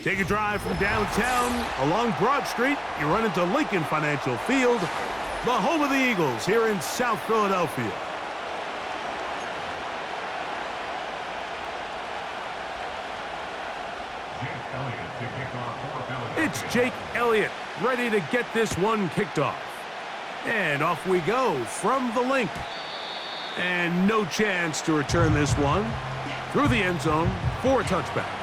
Take a drive from downtown along Broad Street. You run into Lincoln Financial Field, the home of the Eagles here in South Philadelphia. It's Jake Elliott ready to get this one kicked off. And off we go from the link. And no chance to return this one through the end zone for a touchback.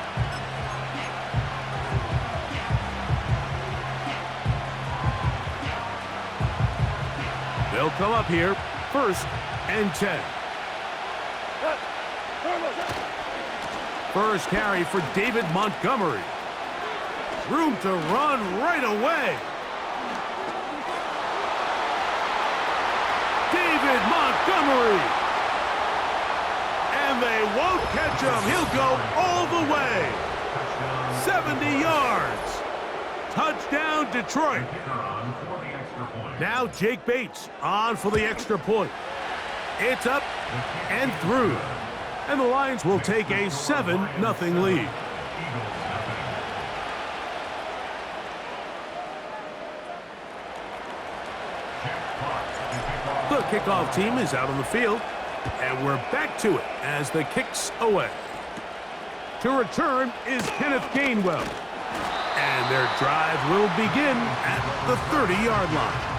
They'll come up here, 1st and 10. First carry for David Montgomery. Room to run right away. David Montgomery. And they won't catch him. He'll go all the way. 70 yards. Touchdown, Detroit. Now Jake Bates on for the extra point. It's up and through. And the Lions will take a 7-0 lead. The kickoff team is out on the field, and we're back to it as the kick's away. To return is Kenneth Gainwell, and their drive will begin at the 30-yard line.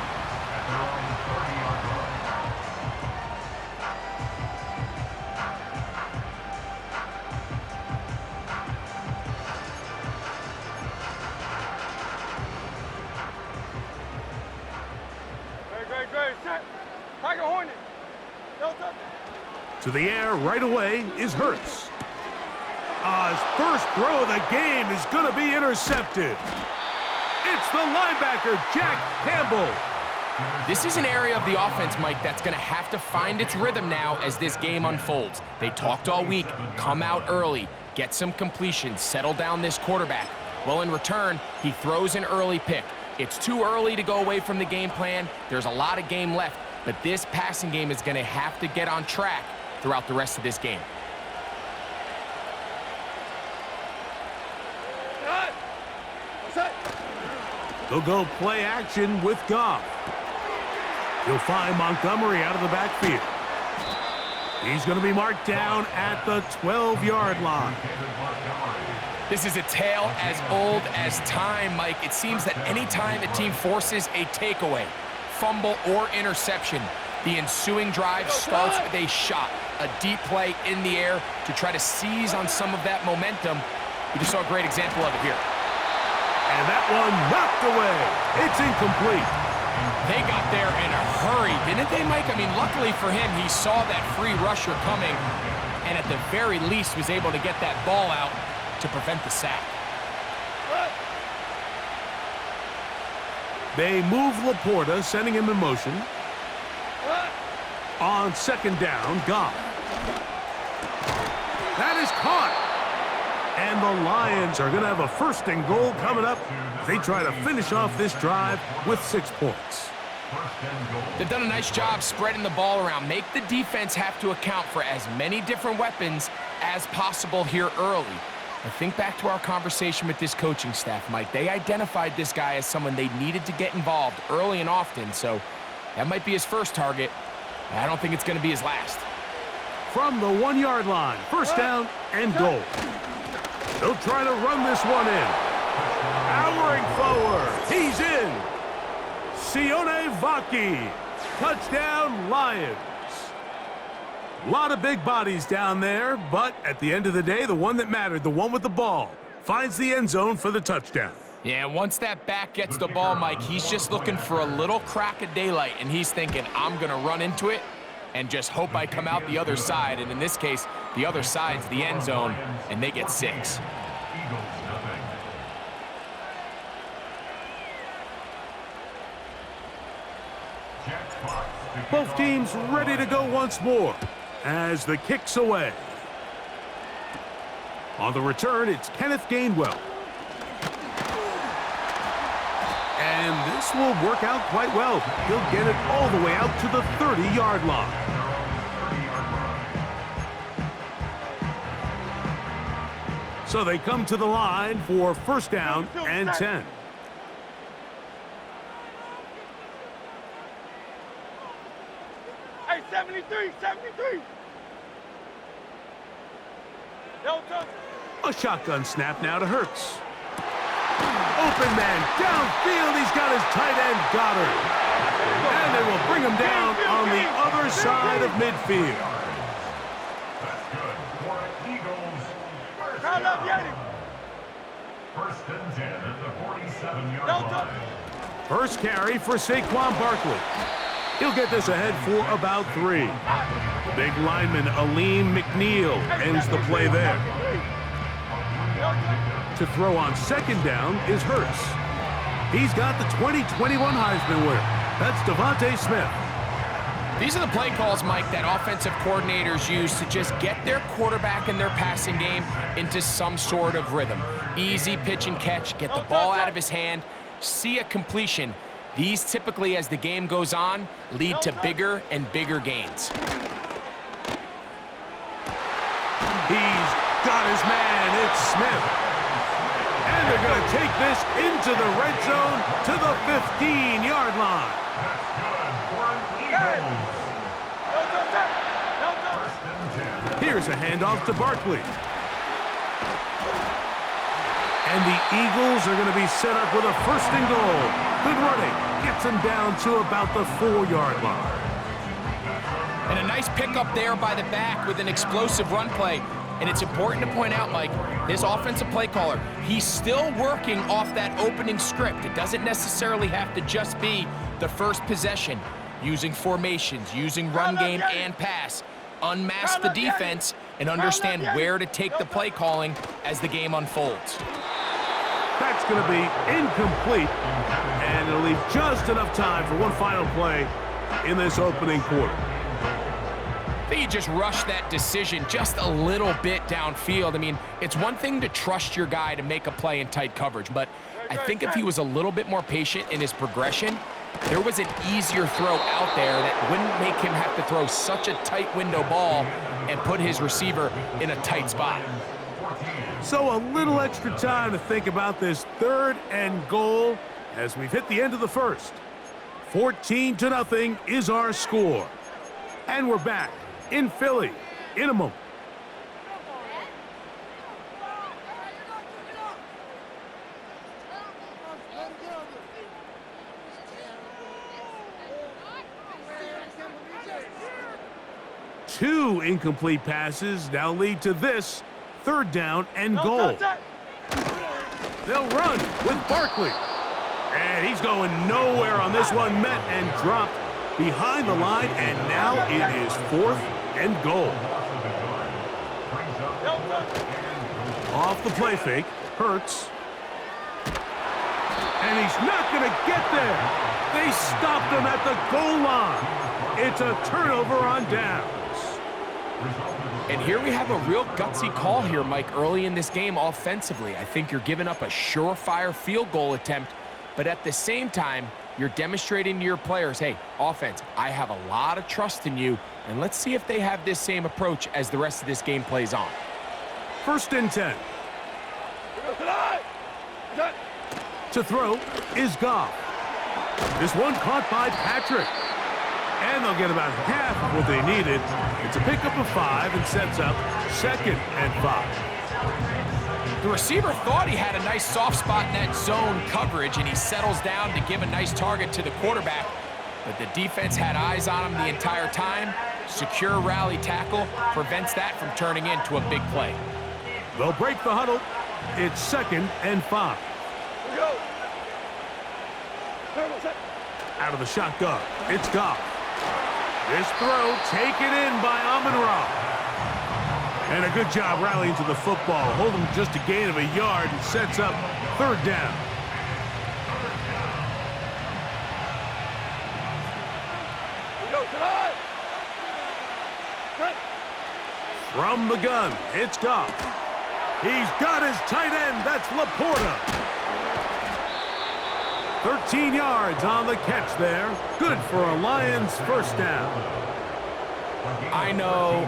To the air right away is Hurts. His first throw of the game is going to be intercepted. It's the linebacker, Jack Campbell. This is an area of the offense, Mike, that's going to have to find its rhythm now as this game unfolds. They talked all week, come out early, get some completions, settle down this quarterback. Well, in return, he throws an early pick. It's too early to go away from the game plan. There's a lot of game left, but this passing game is going to have to get on track throughout the rest of this game. They'll go play action with Goff. He'll find Montgomery out of the backfield. He's going to be marked down at the 12-yard line. This is a tale as old as time, Mike. It seems that any time a team forces a takeaway, fumble, or interception, the ensuing drive starts with a shot, a deep play in the air to try to seize on some of that momentum. We just saw a great example of it here. And that one knocked away. It's incomplete. They got there in a hurry, didn't they, Mike? I mean, luckily for him, he saw that free rusher coming and at the very least was able to get that ball out to prevent the sack. They move Laporta, sending him in motion. On 2nd down, Goff. That is caught. And the Lions are going to have a 1st and goal coming up. They try to finish off this drive with 6 points. They've done a nice job spreading the ball around. Make the defense have to account for as many different weapons as possible here early. I think back to our conversation with this coaching staff, Mike. They identified this guy as someone they needed to get involved early and often, so that might be his first target. I don't think it's going to be his last. From the 1-yard line, 1st down and goal. They'll try to run this one in. Powering forward. He's in. Sione Vaki. Touchdown, Lions. A lot of big bodies down there, but at the end of the day, the one that mattered, the one with the ball, finds the end zone for the touchdown. Yeah, once that back gets the ball, Mike, he's just looking for a little crack of daylight, and he's thinking, I'm going to run into it and just hope I come out the other side. And in this case, the other side's the end zone, and they get 6. Both teams ready to go once more as the kick's away. On the return, it's Kenneth Gainwell. And this will work out quite well. He'll get it all the way out to the 30-yard line. So they come to the line for first down and 10. Hey, 73, 73. A shotgun snap now to Hurts. Open man downfield. He's got his tight end Goddard. And they will bring him down on the other side of midfield. That's good for the Eagles. First and 10 at the 47-yard line. First carry for Saquon Barkley. He'll get this ahead for about 3. The big lineman, Aleem McNeil, ends the play there. To throw on second down is Hurts. He's got the 2021 Heisman winner. That's Devontae Smith. These are the play calls, Mike, that offensive coordinators use to just get their quarterback and their passing game into some sort of rhythm. Easy pitch and catch, get the ball out of his hand, see a completion. These typically, as the game goes on, lead to bigger and bigger gains. He's got his man. It's Smith. And they're going to take this into the red zone to the 15-yard line. Here's a handoff to Barkley. And the Eagles are going to be set up with a first and goal. Good running. Gets them down to about the 4-yard line. And a nice pickup there by the back with an explosive run play. And it's important to point out, Mike, this offensive play caller, he's still working off that opening script. It doesn't necessarily have to just be the first possession. Using formations, using run game and pass. Unmask the defense and understand where to take the play calling as the game unfolds. That's going to be incomplete, and it'll leave just enough time for one final play in this opening quarter. I think you just rushed that decision just a little bit downfield. I mean, it's one thing to trust your guy to make a play in tight coverage, but I think if he was a little bit more patient in his progression, there was an easier throw out there that wouldn't make him have to throw such a tight window ball and put his receiver in a tight spot. So a little extra time to think about this third and goal as we've hit the end of the first. 14-0 is our score. And we're back in Philly in a moment. Two incomplete passes now lead to this third down and goal. They'll run with Barkley. And he's going nowhere on this one. Met and dropped behind the line, and now it is fourth and goal. Off the play fake, Hurts. And he's not going to get there. They stopped him at the goal line. It's a turnover on downs. And here we have a real gutsy call here, Mike, early in this game offensively. I think you're giving up a surefire field goal attempt, but at the same time, you're demonstrating to your players, hey, offense, I have a lot of trust in you, and let's see if they have this same approach as the rest of this game plays on. First and 10. To throw is Goff. This one caught by Patrick. And they'll get about half of what they needed. It's a pickup of 5 and sets up second and 5. The receiver thought he had a nice soft spot in that zone coverage, and he settles down to give a nice target to the quarterback. But the defense had eyes on him the entire time. Secure rally tackle prevents that from turning into a big play. They'll break the huddle. It's second and 5. Out of the shotgun, it's Goff. This throw taken in by Amon-Ra. And a good job rallying to the football. Holding just a gain of a yard and sets up third down. From the gun, it's Goff. He's got his tight end. That's Laporta. 13 yards on the catch there. Good for a Lions first down. I know,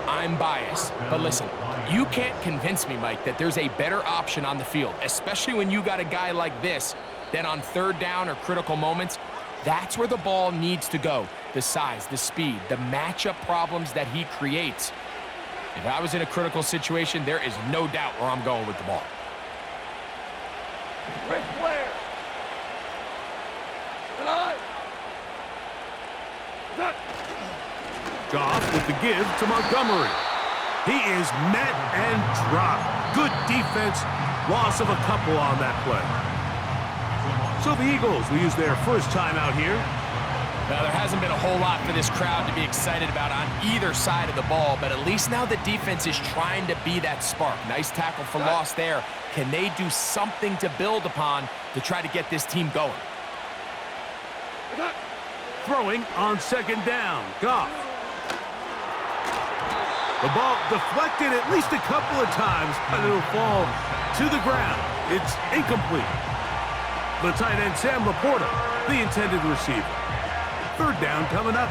I'm biased. But listen, You can't convince me, Mike, that there's a better option on the field, especially when you got a guy like this, than on third down or critical moments. That's where the ball needs to go. The size, the speed, the matchup problems that he creates. If I was in a critical situation, there is no doubt where I'm going with the ball. Red flare. Alive. Goff with the give to Montgomery. He is met and dropped. Good defense. Loss of a couple on that play. So the Eagles will use their first timeout here. Now, there hasn't been a whole lot for this crowd to be excited about on either side of the ball, but at least now the defense is trying to be that spark. Nice tackle for loss there. Can they do something to build upon to try to get this team going? Throwing on second down. Goff. The ball deflected at least a couple of times, but it'll fall to the ground. It's incomplete. The tight end, Sam Laporta, the intended receiver. Third down coming up.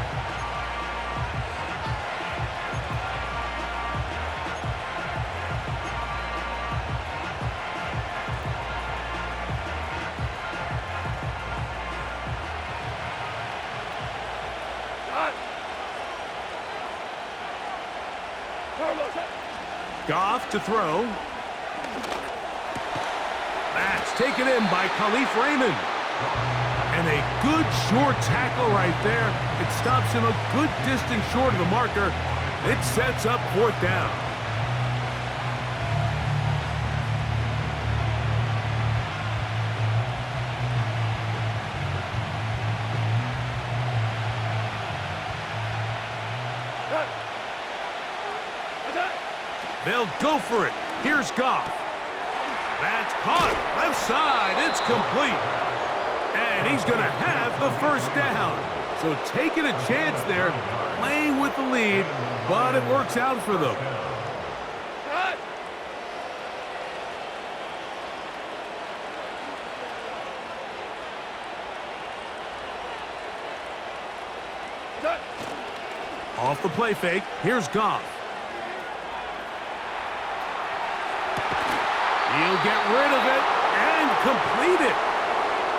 Goff to throw. That's taken in by Khalif Raymond. And a good short tackle right there. It stops him a good distance short of the marker. It sets up fourth down. They'll go for it. Here's Goff. That's caught. Left side. It's complete. And he's going to have the first down. So taking a chance there, playing with the lead, but it works out for them. Off the play fake. Here's Goff. He'll get rid of it and complete it.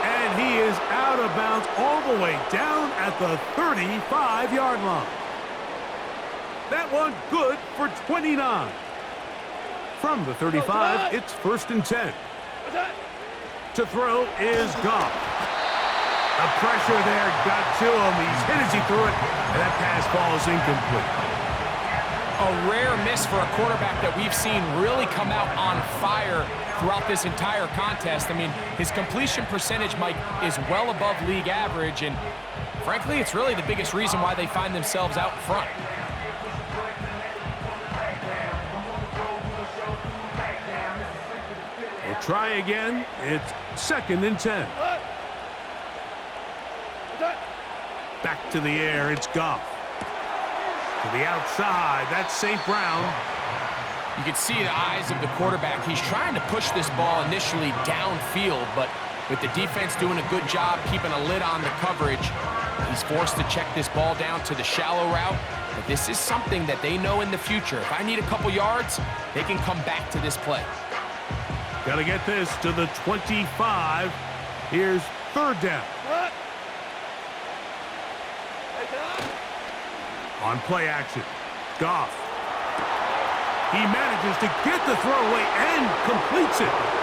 And he is out of bounds all the way down at the 35-yard line. That one good for 29. From the 35, it's 1st and 10. To throw is Goff. The pressure there got to him. He's hit as he threw it, and that pass falls incomplete. A rare miss for a quarterback that we've seen really come out on fire throughout this entire contest. I mean, his completion percentage, Mike, is well above league average, and frankly, it's really the biggest reason why they find themselves out in front. We'll try again. It's 2nd and 10. Back to the air. It's Goff. To the outside. That's St. Brown. You can see the eyes of the quarterback. He's trying to push this ball initially downfield, but with the defense doing a good job keeping a lid on the coverage, he's forced to check this ball down to the shallow route. But this is something that they know in the future. If I need a couple yards, they can come back to this play. Got to get this to the 25. Here's 3rd down. On play action, Goff. He manages to get the throw away and completes it.